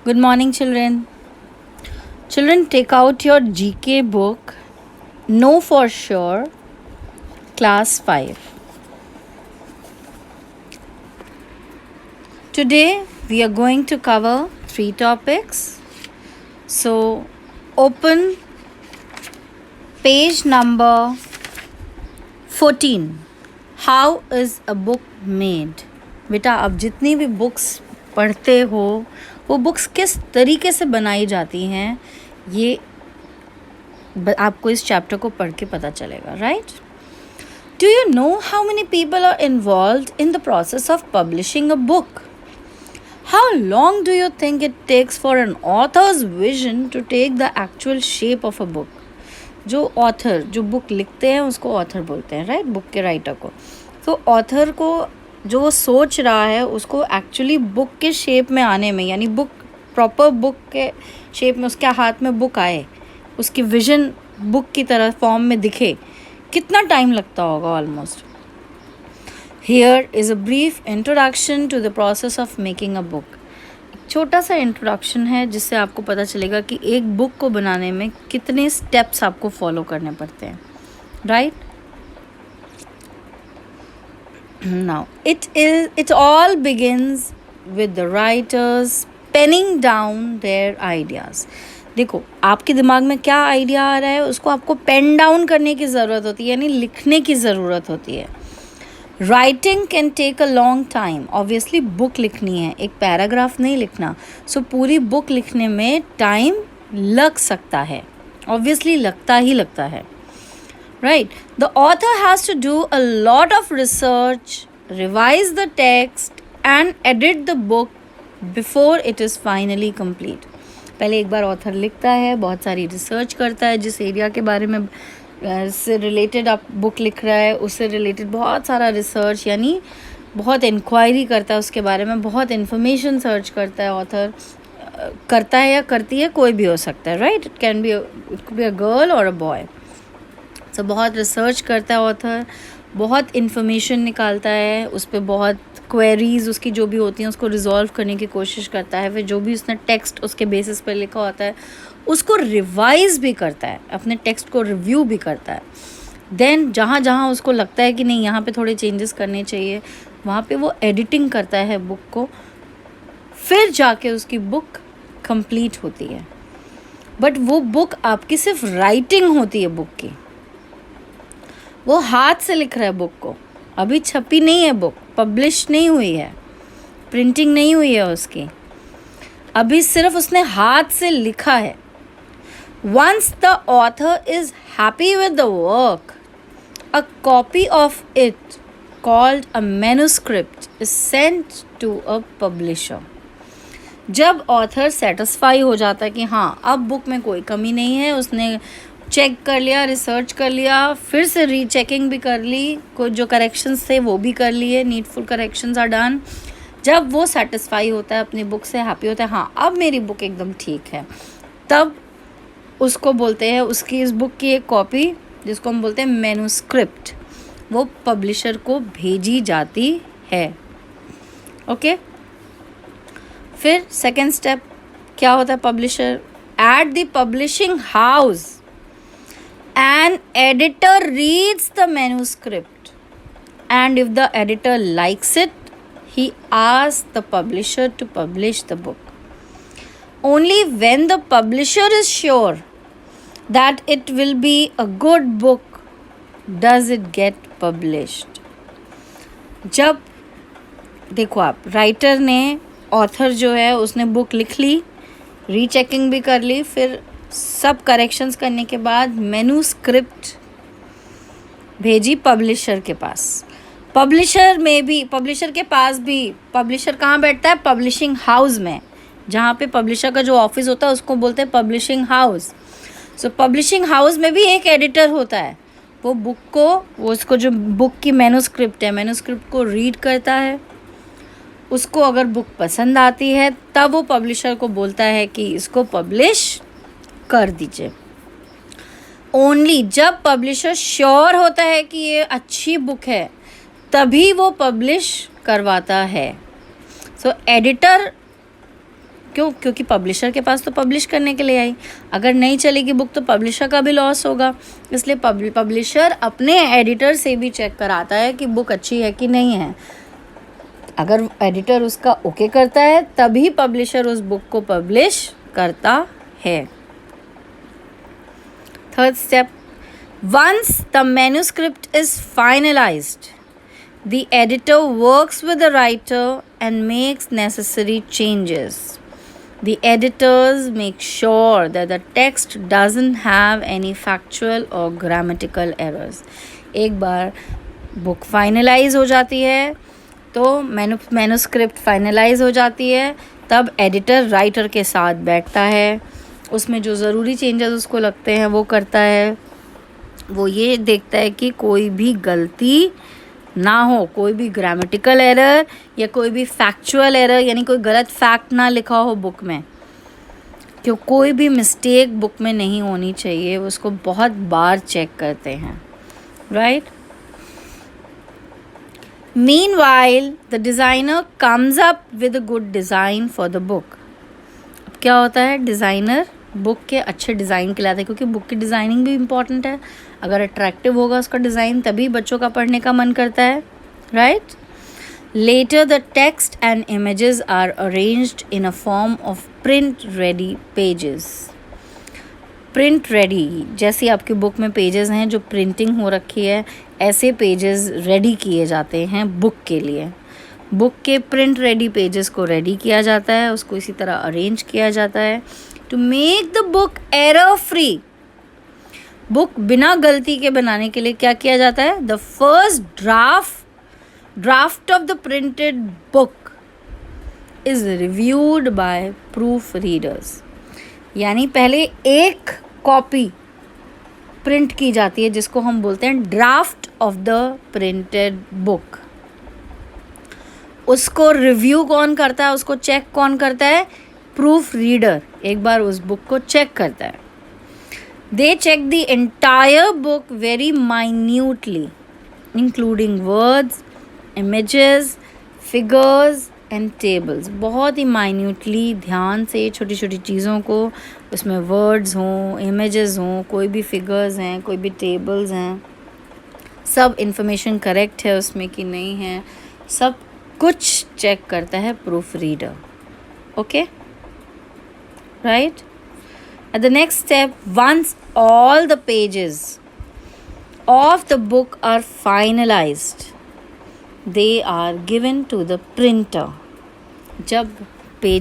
Good morning, children. Children, take out your GK book. Know for sure, class 5. Today, we are going to cover 3 topics. So, open page number 14. How is a book made? बेटा, आप जितनी भी books पढ़ते हो वो books किस तरीके से बनाई जाती हैं, ये आपको इस चैप्टर को पढ़ के पता चलेगा, right? Do you know how many people are involved in the process of publishing a book? How long do you think it takes for an author's vision to take the actual shape of a book? जो author जो book लिखते हैं उसको author बोलते हैं, right? Book के writer को। तो ऑथर को जो वो सोच रहा है उसको एक्चुअली बुक के शेप में आने में, यानी बुक प्रॉपर बुक के शेप में उसके हाथ में बुक आए, उसकी विजन बुक की तरह फॉर्म में दिखे, कितना टाइम लगता होगा almost. Here is a brief introduction to the process of making a book. छोटा सा इंट्रोडक्शन है जिससे आपको पता चलेगा कि एक बुक को बनाने में कितने स्टेप्स आपको फॉलो करने पड़ते हैं, right? Now, it all begins with the writers penning down their ideas. देखो, आपके दिमाग में क्या आइडिया आ रहा है उसको आपको पेन डाउन करने की ज़रूरत होती है, यानी लिखने की ज़रूरत होती है। Writing can take a long time. Obviously book लिखनी है, एक पैराग्राफ नहीं लिखना। सो पूरी बुक लिखने में टाइम लग सकता है, ऑब्वियसली लगता ही लगता है, right? The author has to do a lot of research, revise the text and edit the book before it is finally complete. पहले एक बार ऑथर लिखता है, बहुत सारी रिसर्च करता है, जिस एरिया के बारे में से रिलेटेड आप बुक लिख रहा है उससे रिलेटेड बहुत सारा रिसर्च, यानी बहुत इंक्वायरी करता है उसके बारे में, बहुत इन्फॉर्मेशन सर्च करता है ऑथर। करता है या करती है, कोई भी हो सकता है, right? It can be a girl और अ बॉय। तो बहुत रिसर्च करता है ऑथर, बहुत इन्फॉर्मेशन निकालता है, उस पर बहुत क्वेरीज उसकी जो भी होती हैं उसको रिजॉल्व करने की कोशिश करता है। फिर जो भी उसने टेक्स्ट उसके बेसिस पर लिखा होता है उसको रिवाइज भी करता है, अपने टेक्स्ट को रिव्यू भी करता है। देन जहाँ जहाँ उसको लगता है कि नहीं यहाँ पे थोड़े चेंजेस करने चाहिए, वहाँ पे वो एडिटिंग करता है बुक को, फिर जाके उसकी बुक कंप्लीट होती है। बट वो बुक आपकी सिर्फ राइटिंग होती है बुक की, वो हाथ से लिख रहा है बुक को, अभी छपी नहीं है बुक, पब्लिश नहीं हुई है, प्रिंटिंग नहीं हुई है उसकी, अभी सिर्फ उसने हाथ से लिखा है। Once the author is happy with the work, a copy of it called a manuscript is sent to a publisher. जब ऑथर सेटिस्फाई हो जाता है कि हाँ अब बुक में कोई कमी नहीं है, उसने चेक कर लिया, रिसर्च कर लिया, फिर से रीचेकिंग भी कर ली, कुछ जो करेक्शंस थे वो भी कर लिए, नीडफुल करेक्शंस आर डन। जब वो सेटिस्फाई होता है अपनी बुक से, हैप्पी होता है, हाँ अब मेरी बुक एकदम ठीक है, तब उसको बोलते हैं, उसकी इस बुक की एक कॉपी जिसको हम बोलते हैं मैन्युस्क्रिप्ट, वो पब्लिशर को भेजी जाती है। ओके, फिर सेकेंड स्टेप क्या होता है? Publisher at the publishing house an editor reads the manuscript, and if the editor likes it, he asks the publisher to publish the book. Only when the publisher is sure that it will be a good book does it get published. जब देखो आप, writer ने, author जो है उसने book लिख ली, rechecking भी कर ली, फिर सब करेक्शंस करने के बाद मैन्युस्क्रिप्ट भेजी पब्लिशर के पास। पब्लिशर के पास भी, पब्लिशर कहाँ बैठता है? पब्लिशिंग हाउस में, जहाँ पे पब्लिशर का जो ऑफिस होता है उसको बोलते हैं पब्लिशिंग हाउस। सो पब्लिशिंग हाउस में भी एक एडिटर होता है, वो बुक को, वो उसको जो बुक की मैन्युस्क्रिप्ट है, मैन्युस्क्रिप्ट को रीड करता है, उसको अगर बुक पसंद आती है तब वो पब्लिशर को बोलता है कि इसको पब्लिश कर दीजिए। ओनली जब पब्लिशर श्योर होता है कि ये अच्छी बुक है तभी वो पब्लिश करवाता है। सो एडिटर क्यों? क्योंकि पब्लिशर के पास तो पब्लिश करने के लिए आई, अगर नहीं चलेगी बुक तो पब्लिशर का भी लॉस होगा। इसलिए पब्लिशर अपने एडिटर से भी चेक कराता है कि बुक अच्छी है कि नहीं है। अगर एडिटर उसका ओके करता है तभी पब्लिशर उस बुक को पब्लिश करता है। Third step, once the manuscript is finalised, the editor works with the writer and makes necessary changes. The editors make sure that the text doesn't have any factual or grammatical errors. एक बार book finalise हो जाती है तो manuscript finalise हो जाती है, तब editor writer के साथ बैठता है, उसमें जो ज़रूरी चेंजेस उसको लगते हैं वो करता है। वो ये देखता है कि कोई भी गलती ना हो, कोई भी ग्रामेटिकल एरर या कोई भी फैक्चुअल एरर यानी कोई गलत फैक्ट ना लिखा हो बुक में, क्यों कोई भी मिस्टेक बुक में नहीं होनी चाहिए। उसको बहुत बार चेक करते हैं, right. Meanwhile the designer comes up with a good design for the book. अब क्या होता है, डिज़ाइनर बुक के अच्छे डिज़ाइन के लाते हैं, क्योंकि बुक की डिज़ाइनिंग भी इम्पॉर्टेंट है। अगर अट्रैक्टिव होगा उसका डिज़ाइन तभी बच्चों का पढ़ने का मन करता है, right. Later the text and images are arranged in a form of print ready pages. Print ready, जैसे आपकी बुक में पेजेस हैं जो प्रिंटिंग हो रखी है, ऐसे पेजेस रेडी किए जाते हैं बुक के लिए। बुक के प्रिंट रेडी पेजेस को रेडी किया जाता है, उसको इसी तरह अरेंज किया जाता है to make the book error free. Book बिना गलती के बनाने के लिए क्या किया जाता है, the first draft of the printed book is reviewed by proof readers. यानी पहले एक कॉपी प्रिंट की जाती है जिसको हम बोलते हैं draft of the printed book. उसको रिव्यू कौन करता है, उसको चेक कौन करता है, प्रूफ रीडर एक बार उस बुक को चेक करता है। They check the entire book very minutely including words, images, figures and tables. बहुत ही माइन्यूटली ध्यान से छोटी छोटी चीज़ों को, उसमें वर्ड्स हों, इमेजेस हों, कोई भी फिगर्स हैं, कोई भी टेबल्स हैं, सब इंफॉर्मेशन करेक्ट है उसमें कि नहीं है, सब कुछ चेक करता है proof reader. Okay, right? At the next step, once all the pages of the book are finalized, they are given to the printer. जब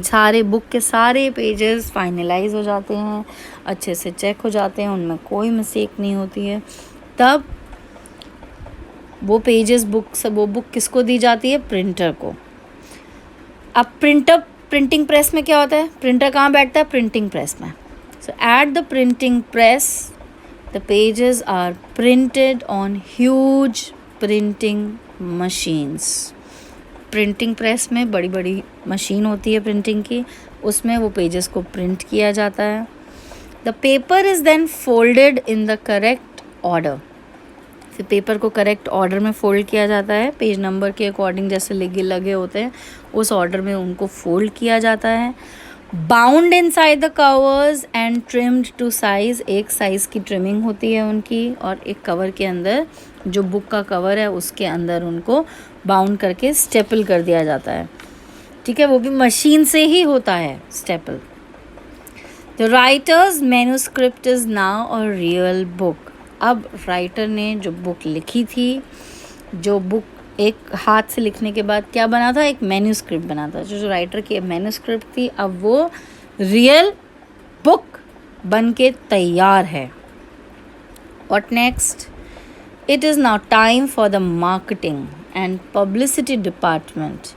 सारे बुक के सारे पेजेस फाइनलाइज हो जाते हैं, अच्छे से चेक हो जाते हैं, उनमें कोई मिस्टेक नहीं होती है, तब वो पेजेस वो बुक किसको दी जाती है, प्रिंटर को। अब प्रिंटिंग प्रेस में क्या होता है, प्रिंटर कहाँ बैठता है, प्रिंटिंग प्रेस में। So at the printing press the pages are printed on huge printing machines. Printing press में बड़ी बड़ी मशीन होती है प्रिंटिंग की, उसमें वो पेजेस को प्रिंट किया जाता है। The paper is then folded in the correct order. फिर पेपर को करेक्ट ऑर्डर में फोल्ड किया जाता है, पेज नंबर के अकॉर्डिंग जैसे लगे होते हैं उस ऑर्डर में उनको फोल्ड किया जाता है। Bound inside the covers and trimmed to size. एक साइज़ की ट्रिमिंग होती है उनकी, और एक कवर के अंदर जो बुक का कवर है उसके अंदर उनको बाउंड करके स्टेपल कर दिया जाता है, ठीक है, वो भी मशीन से ही होता है staple. The writers manuscript is now a real book. अब राइटर ने जो बुक लिखी थी, जो बुक एक हाथ से लिखने के बाद क्या बना था, एक मैन्युस्क्रिप्ट बना था, जो राइटर की मैन्युस्क्रिप्ट थी अब वो रियल बुक बन के तैयार है। What next, it is now time for the marketing and publicity department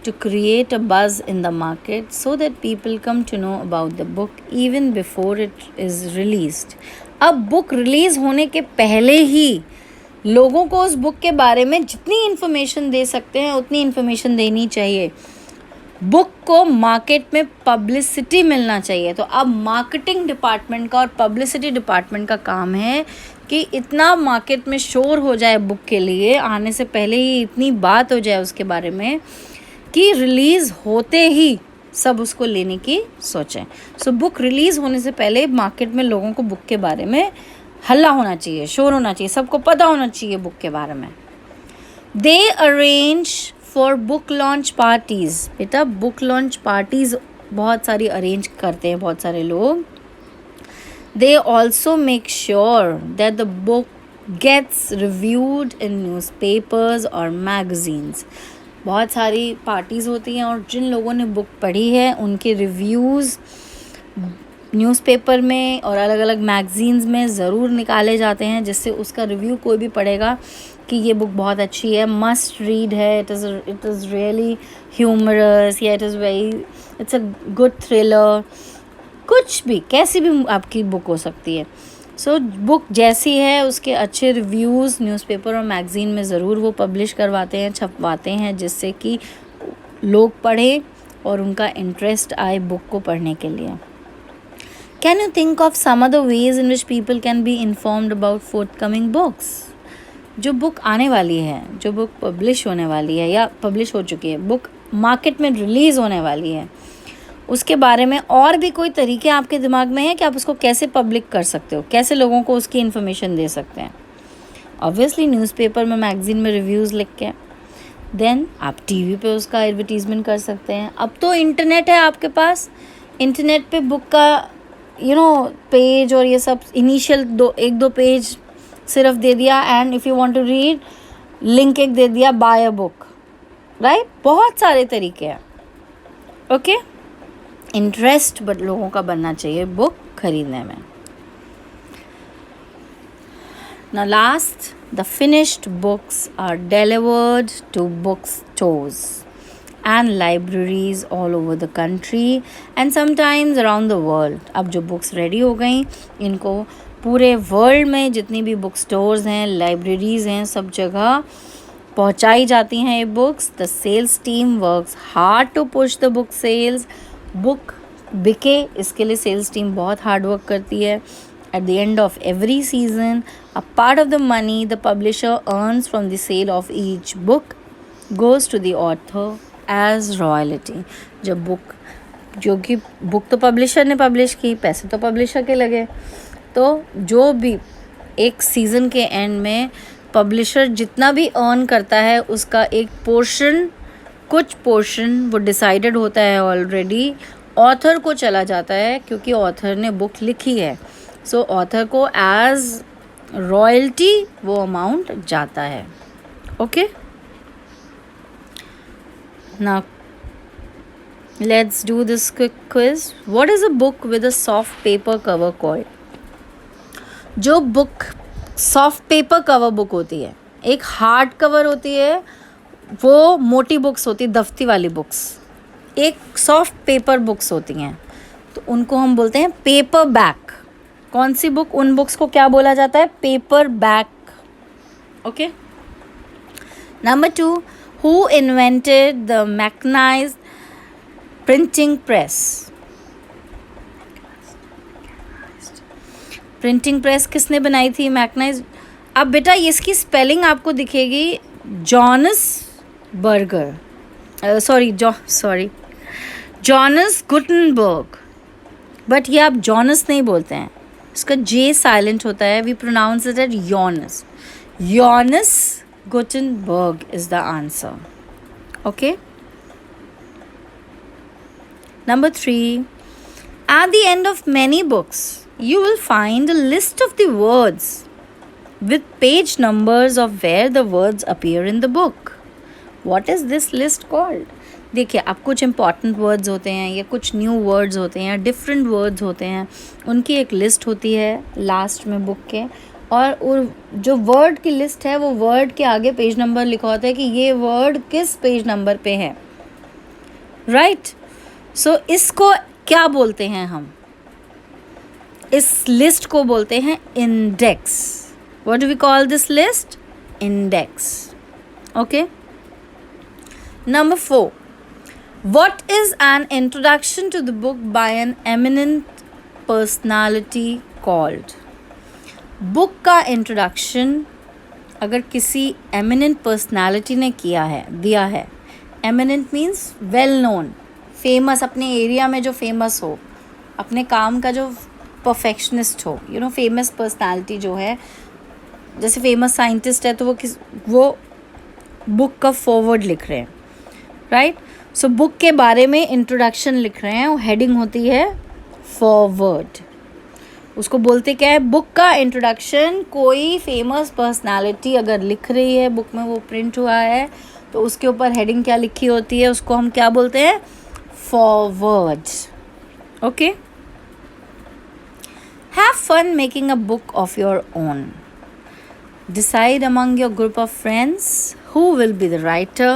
to create a buzz in the market so that people come to know about the book even before it is released. अब book release होने के पहले ही लोगों को उस book के बारे में जितनी इन्फॉर्मेशन दे सकते हैं उतनी इन्फॉर्मेशन देनी चाहिए। बुक को मार्केट में पब्लिसिटी मिलना चाहिए। तो अब मार्केटिंग डिपार्टमेंट का और पब्लिसिटी डिपार्टमेंट का काम है कि इतना मार्केट में शोर हो जाए बुक के लिए, आने से पहले ही इतनी बात हो जाए उसके बारे में कि रिलीज़ होते ही सब उसको लेने की सोचें। सो बुक रिलीज़ होने से पहले मार्केट में लोगों को बुक के बारे में हल्ला होना चाहिए, शोर होना चाहिए, सबको पता होना चाहिए बुक के बारे में। They arrange for book launch parties. बेटा बुक लॉन्च पार्टीज़ बहुत सारी अरेंज करते हैं बहुत सारे लोग। They also make sure that the book gets reviewed in newspapers और मैगजीन्स। बहुत सारी पार्टीज़ होती हैं और जिन लोगों ने बुक पढ़ी है उनके रिव्यूज़ न्यूज़पेपर में और अलग अलग मैगज़ीन्स में ज़रूर निकाले जाते हैं, जिससे उसका रिव्यू कोई भी पढ़ेगा कि ये बुक बहुत अच्छी है, मस्ट रीड है, इट इज़ रियली ह्यूमरस, या इट्स अ गुड थ्रिलर, कुछ भी कैसी भी आपकी बुक हो सकती है। सो बुक जैसी है उसके अच्छे रिव्यूज़ न्यूज़पेपर और मैगज़ीन में ज़रूर वो पब्लिश करवाते हैं, छपवाते हैं, जिससे कि लोग पढ़ें और उनका इंटरेस्ट आए बुक को पढ़ने के लिए। Can you think of some other ways in which people can be informed about forthcoming books? जो बुक आने वाली है, जो बुक पब्लिश होने वाली है या पब्लिश हो चुकी है, बुक मार्केट में रिलीज़ होने वाली है, उसके बारे में और भी कोई तरीके आपके दिमाग में है कि आप उसको कैसे पब्लिक कर सकते हो, कैसे लोगों को उसकी इन्फॉर्मेशन दे सकते हैं? ऑब्वियसली न्यूज़पेपर में, मैगज़ीन में रिव्यूज़ लिख के। देन आप टीवी पे उसका एडवर्टीज़मेंट कर सकते हैं। अब तो इंटरनेट है आपके पास, इंटरनेट पे बुक का पेज और ये सब इनिशियल एक दो पेज सिर्फ दे दिया, and if you want to read link एक दे दिया, बाय अ बुक, राइट? बहुत सारे तरीके हैं। ओके, इंटरेस्ट बट लोगों का बनना चाहिए बुक खरीदने में। Now last, the finished books are delivered to bookstores and libraries all over the country and sometimes around the world. अब जो books ready हो गई, इनको पूरे वर्ल्ड में जितनी भी बुक स्टोर्स हैं, लाइब्रेरीज़ हैं, सब जगह पहुंचाई जाती हैं ये books. The sales team works hard to push the book sales. Book बिके इसके लिए सेल्स टीम बहुत हार्ड वर्क करती है। At the end of every season, a part of the money the publisher earns from the sale of each book goes to the author as royalty. जब book, जो कि book तो publisher ने publish की, पैसे तो पब्लिशर के लगे, तो जो भी एक सीज़न के एंड में पब्लिशर जितना भी अर्न करता है उसका एक पोर्शन, कुछ पोर्शन वो डिसाइडेड होता है ऑलरेडी, ऑथर को चला जाता है, क्योंकि ऑथर ने बुक लिखी है। सो ऑथर को एज रॉयल्टी वो अमाउंट जाता है। Okay, now let's do this quick quiz. What is a book with a soft paper cover called? जो book soft paper cover book होती है, एक हार्ड कवर होती है, वो मोटी बुक्स होती है, दफ्ती वाली बुक्स, एक सॉफ्ट पेपर बुक्स होती हैं, तो उनको हम बोलते हैं पेपर बैक। कौन सी बुक? उन बुक्स को क्या बोला जाता है? Paperback. Okay, number 2, who invented the mechanised printing press? Printing press किसने बनाई थी? मैकेनाइज्ड। अब बेटा इसकी स्पेलिंग आपको दिखेगी Johannes Berger, Johannes Gutenberg, but ये आप जॉनस नहीं बोलते हैं, इसका जे साइलेंट होता है। We pronounce it at Yohannes. Yohannes Gutenberg is the answer. Okay, number 3, at the end of many books you will find a list of the words with page numbers of where the words appear in the book. What is this list called? देखिए, अब कुछ important words होते हैं या कुछ new words होते हैं या different words होते हैं, उनकी एक list होती है लास्ट में बुक के, और जो word की list है वो word के आगे पेज नंबर लिखा होता है कि ये word किस पेज नंबर पे है, right? So इसको क्या बोलते हैं हम? इस लिस्ट को बोलते हैं index. What do we call this list? Index. Okay, number 4, what is an introduction to the book by an eminent personality called? Book का इंट्रोडक्शन अगर किसी एमिनेंट पर्सनालिटी ने दिया है, eminent means well known, famous, अपने area में जो famous हो, अपने काम का जो परफेक्शनिस्ट हो, यू नो, फेमस पर्सनालिटी जो है, जैसे फेमस साइंटिस्ट है तो वो बुक का फॉरवर्ड लिख रहे हैं, राइट। सो बुक के बारे में इंट्रोडक्शन लिख रहे हैं और हेडिंग होती है फॉरवर्ड। उसको बोलते क्या है, बुक का इंट्रोडक्शन। कोई फेमस पर्सनालिटी अगर लिख रही है, बुक में वो प्रिंट हुआ है, तो उसके ऊपर हेडिंग क्या लिखी होती है, उसको हम क्या बोलते हैं, foreword. Okay. Have fun making a book of your own. Decide among your group of friends who will be the writer,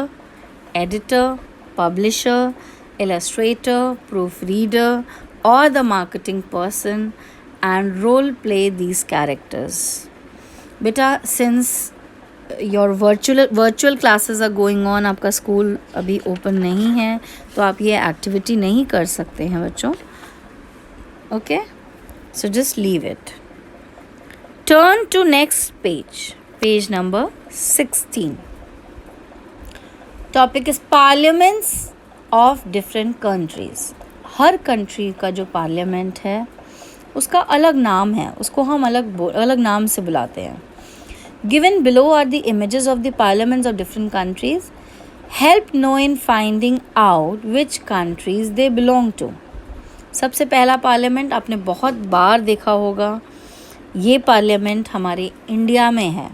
editor, publisher, illustrator, proofreader, or the marketing person, and role play these characters. Beta, since your virtual classes are going on, आपका school अभी open नहीं है, तो आप ये activity नहीं कर सकते हैं बच्चों। Okay, so just leave it. Turn to next page, page number 16. Topic is parliaments of different countries. Her country का जो पार्लियामेंट है उसका अलग नाम है, उसको हम अलग नाम से बुलाते हैं। Given below are the images of the parliaments of different countries. Help know in finding out which countries they belong to. सबसे पहला पार्लियामेंट आपने बहुत बार देखा होगा, ये पार्लियामेंट हमारे इंडिया में है,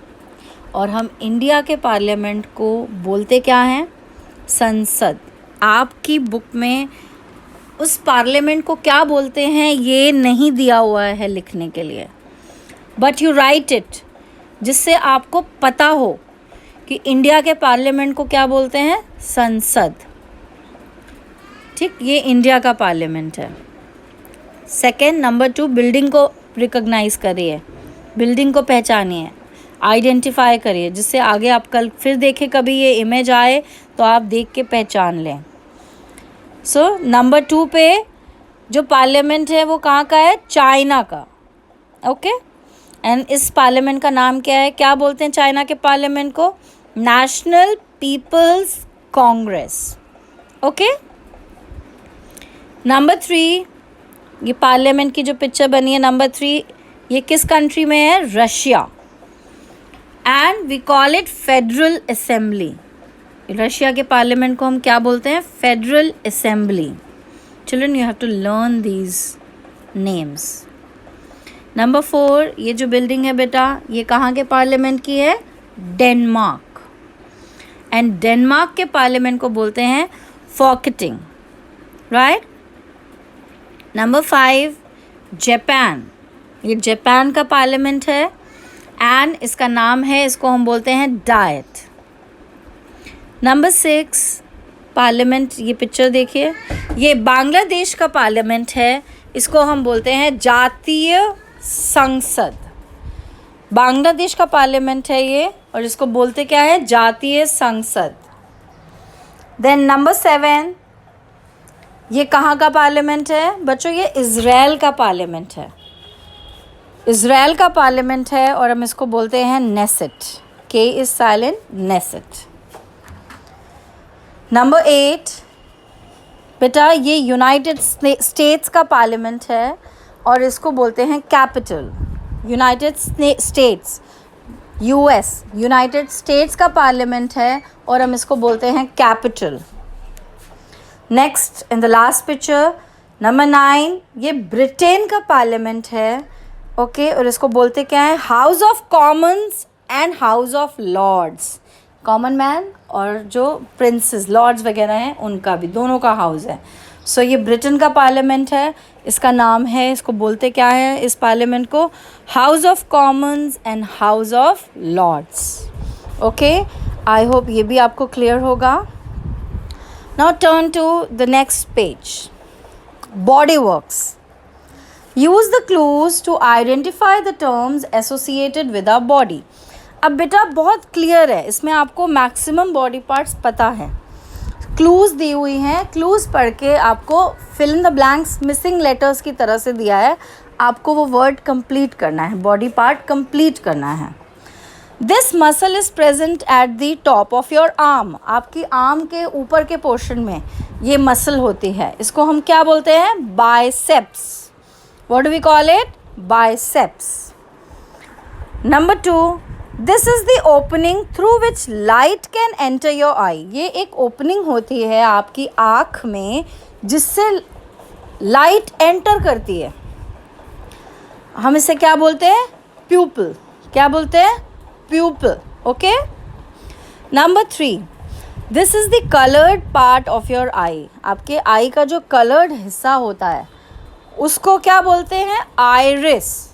और हम इंडिया के पार्लियामेंट को बोलते क्या हैं, संसद। आपकी बुक में उस पार्लियामेंट को क्या बोलते हैं ये नहीं दिया हुआ है लिखने के लिए, बट यू राइट इट, जिससे आपको पता हो कि इंडिया के पार्लियामेंट को क्या बोलते हैं, संसद। ठीक, ये इंडिया का पार्लियामेंट है। सेकेंड, नंबर 2, बिल्डिंग को रिकॉग्नाइज करिए, बिल्डिंग को पहचानिए, आइडेंटिफाई करिए, जिससे आगे आप कल फिर देखें कभी ये इमेज आए तो आप देख के पहचान लें। सो नंबर 2 पे जो पार्लियामेंट है वो कहाँ का है, चाइना का। ओके, एंड इस पार्लियामेंट का नाम क्या है, क्या बोलते हैं चाइना के पार्लियामेंट को, national people's congress. Okay, number 3, ये पार्लियामेंट की जो पिक्चर बनी है नंबर 3, ये किस कंट्री में है, Russia. And we call it federal assembly. Russia के पार्लियामेंट को हम क्या बोलते हैं, federal assembly. Children, you have to learn these names. Number 4, ये जो बिल्डिंग है बेटा, ये कहाँ के पार्लियामेंट की है, डेनमार्क। एंड डेनमार्क के पार्लियामेंट को बोलते हैं फॉकेटिंग, राइट। Number 5, Japan. ये जापान का पार्लियामेंट है, एंड इसका नाम है, इसको हम बोलते हैं डाइट। नंबर 6, पार्लियामेंट, ये पिक्चर देखिए, ये बांग्लादेश का पार्लियामेंट है, इसको हम बोलते हैं जातीय संसद। बांग्लादेश का पार्लियामेंट है ये, और इसको बोलते क्या है, जातीय संसद। देन नंबर 7, ये कहाँ का पार्लियामेंट है बच्चों, ये इज़राइल का पार्लियामेंट है। इज़राइल का पार्लियामेंट है और हम इसको बोलते हैं नेसेट, के इज साइलेंट, नेसेट। नंबर 8, बेटा ये यूनाइटेड स्टेट्स का पार्लियामेंट है और इसको बोलते हैं capital. United states, US, United states का पार्लियामेंट है और हम इसको बोलते हैं capital. Next, in the last picture, number 9, ये ब्रिटेन का पार्लियामेंट है, ओके, और इसको बोलते क्या है, House of Commons and House of Lords. Common man और जो प्रिंसेस, लॉर्ड्स वगैरह हैं, उनका भी, दोनों का हाउस है। सो ये ब्रिटेन का पार्लियामेंट है, इसका नाम है, इसको बोलते क्या है इस पार्लियामेंट को, House of Commons and House of Lords. Okay, I hope ये भी आपको क्लियर होगा। Now turn to the next page. Body works. Use the clues to identify the terms associated with our body. अब बेटा बहुत clear है, इसमें आपको मैक्सिमम बॉडी पार्ट्स पता है। क्लूज़ दी हुई हैं, क्लूज़ पढ़ के आपको fill in the blanks, missing letters की तरह से दिया है, आपको वो वर्ड कंप्लीट करना है, बॉडी पार्ट कंप्लीट करना है। This muscle is present at the top of your arm, आपकी आर्म के ऊपर के पोर्शन में ये मसल होती है, इसको हम क्या बोलते हैं? Biceps. What do we call it? Biceps. Number 2, this is the opening through which light can enter your eye. ये एक ओपनिंग होती है आपकी आँख में जिससे लाइट एंटर करती है. हम इसे क्या बोलते हैं? प्यूपल. क्या बोलते हैं? Pupil. Okay. Number 3, this is the coloured part of your eye. आपके आई का जो कलर्ड हिस्सा होता है उसको क्या बोलते हैं? आइरिस.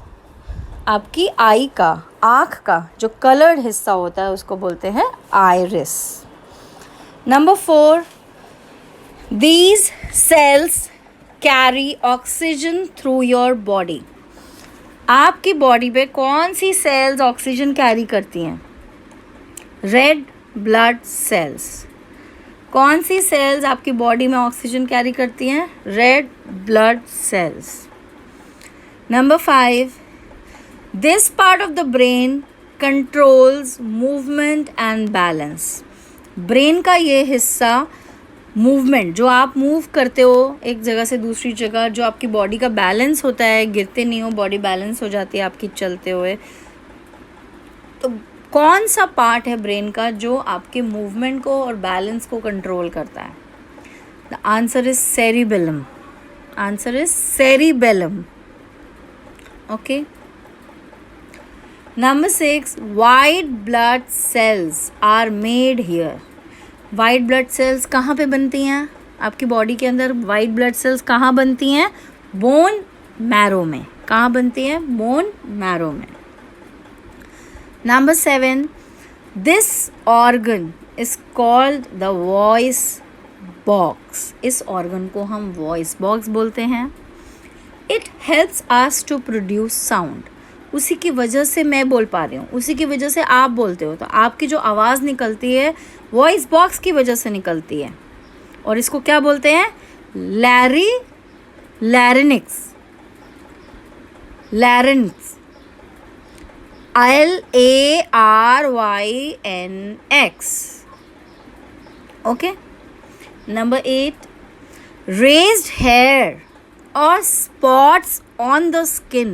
आपकी आई का, आँख का जो कलर्ड हिस्सा होता है उसको बोलते हैं iris. Number 4, these cells carry oxygen through your body. आपकी बॉडी पे कौन सी सेल्स ऑक्सीजन कैरी करती हैं? Red blood cells. कौन सी सेल्स आपकी बॉडी में ऑक्सीजन कैरी करती हैं? Red blood cells. Number 5, this part of the brain controls movement and balance. Brain का ये हिस्सा मूवमेंट, जो आप मूव करते हो एक जगह से दूसरी जगह, जो आपकी बॉडी का बैलेंस होता है, गिरते नहीं हो, बॉडी बैलेंस हो जाती है आपकी चलते हुए. तो कौन सा पार्ट है ब्रेन का जो आपके मूवमेंट को और बैलेंस को कंट्रोल करता है? The answer is cerebellum. Answer is cerebellum. Okay. Number 6, white blood cells are made here. White blood cells कहाँ पे बनती हैं? आपकी बॉडी के अंदर वाइट ब्लड सेल्स कहाँ बनती हैं? बोन मैरो में. कहाँ बनती हैं? बोन मैरो में. Number 7, this organ is called the voice box. इस ऑर्गन को हम वॉइस बॉक्स बोलते हैं. It helps us to produce sound. उसी की वजह से मैं बोल पा रही हूँ, उसी की वजह से आप बोलते हो. तो आपकी जो आवाज़ निकलती है वॉइस बॉक्स की वजह से निकलती है. और इसको क्या बोलते हैं? लैरिनिक्स. लैरिन्क्स. LARYNX. Okay. Number 8, raised hair or spots on the skin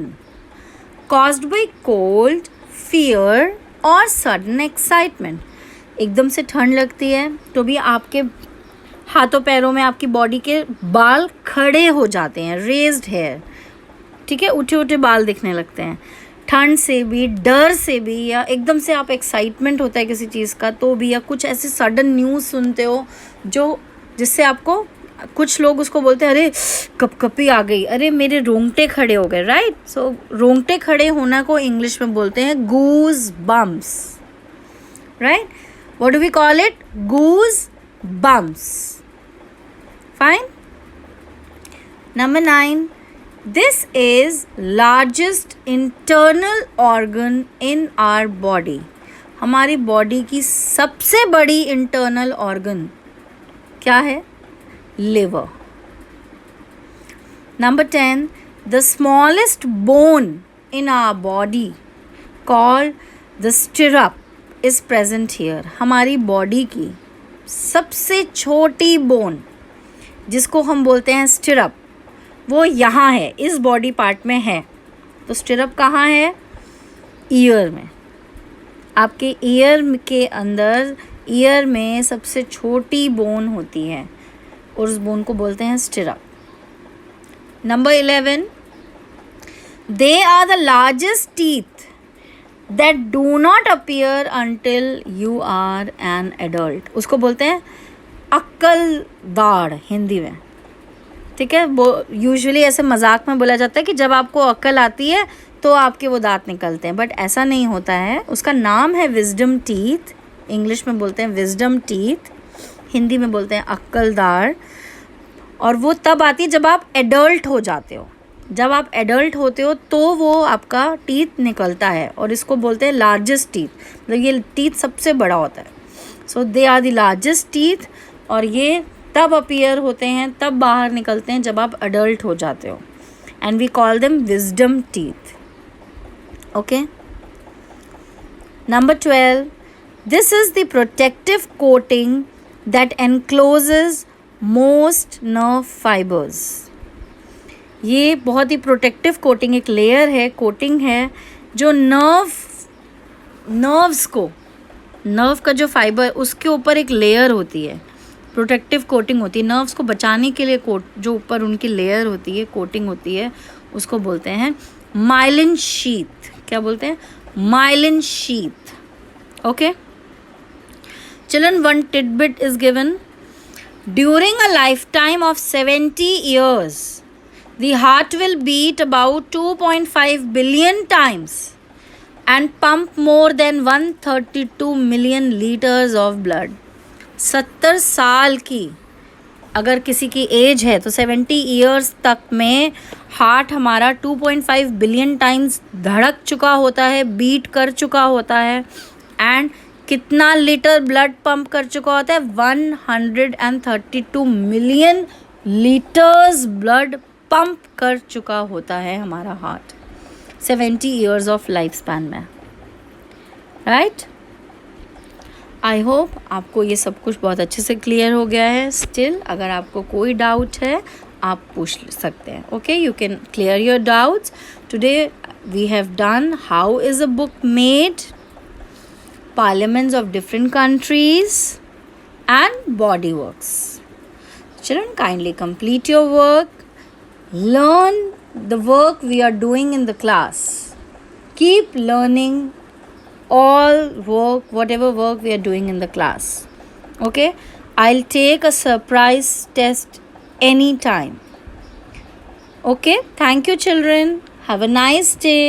caused by cold, fear or sudden excitement. एकदम से ठंड लगती है तो भी आपके हाथों पैरों में, आपकी बॉडी के बाल खड़े हो जाते हैं. Raised hair. ठीक है, उठे उठे बाल दिखने लगते हैं. ठंड से भी, डर से भी, या एकदम से आप एक्साइटमेंट होता है किसी चीज़ का तो भी, या कुछ ऐसे सडन न्यूज़ सुनते हो जो जिससे आपको, कुछ लोग उसको बोलते हैं अरे कपकपी आ गई, अरे मेरे रोंगटे खड़े हो गए. राइट. सो रोंगटे खड़े होना को इंग्लिश में बोलते हैं goose bumps. Right. What do we call it? Goose bumps. Fine. Number 9, this is largest internal organ in our body. हमारी बॉडी की सबसे बड़ी इंटरनल ऑर्गन क्या है? Liver. Number 10, the smallest bone in our body called the stirrup is present here. हमारी body की सबसे छोटी बोन जिसको हम बोलते हैं स्टिरअप, वो यहाँ है, इस बॉडी पार्ट में है. तो स्टिरअप कहाँ है? ईयर में. आपके ईयर के अंदर, ईयर में सबसे छोटी बोन होती है और उस बोन को बोलते हैं stirrup. Number 11, they are the largest teeth that do not appear until you are an adult. उसको बोलते हैं अक्कल दाढ़ हिंदी में. ठीक है, वो यूजुअली ऐसे मजाक में बोला जाता है कि जब आपको अक्ल आती है तो आपके वो दांत निकलते हैं, बट ऐसा नहीं होता है. उसका नाम है विजडम टीथ. इंग्लिश में बोलते हैं विजडम टीथ, हिंदी में बोलते हैं अक्कल दाढ़. और वो तब आती है जब आप एडल्ट हो जाते हो. जब आप एडल्ट होते हो तो वो आपका टीथ निकलता है और इसको बोलते हैं लार्जेस्ट टीथ. मतलब ये टीथ सबसे बड़ा होता है. So they are the largest teeth. और ये तब अपीयर होते हैं, तब बाहर निकलते हैं जब आप एडल्ट हो जाते हो. And we call them wisdom teeth. Okay. Number 12, this is the protective coating that encloses most nerve fibers. ये बहुत ही प्रोटेक्टिव कोटिंग, एक लेयर है, कोटिंग है जो नर्व का जो फाइबर उसके ऊपर एक लेयर होती है, प्रोटेक्टिव कोटिंग होती है। नर्व्स को बचाने के लिए जो ऊपर उनकी लेयर होती है, कोटिंग होती है, उसको बोलते हैं माइलिन शीथ। क्या बोलते हैं? Myelin sheath. Okay children, one tidbit is given. During a lifetime of 70 years, the heart will beat about 2.5 billion times and pump more than 132 million liters of blood. 70 साल की अगर किसी की एज है तो 70 ईयर्स तक में हार्ट हमारा 2.5 बिलियन टाइम्स धड़क चुका होता है, बीट कर चुका होता है, एंड कितना लीटर ब्लड पंप कर चुका होता है? 132 मिलियन लीटर्स ब्लड पंप कर चुका होता है हमारा heart 70 years of life span में, राइट? आई होप आपको ये सब कुछ बहुत अच्छे से क्लियर हो गया है। स्टिल अगर आपको कोई डाउट है आप पूछ सकते हैं। Okay, you can clear your doubts. Today we have done how is a book made, parliaments of different countries, and body works. Children, kindly complete your work. Learn the work we are doing in the class. Keep learning all work, whatever work we are doing in the class. Okay? I'll take a surprise test anytime. Okay? Thank you, children. Have a nice day.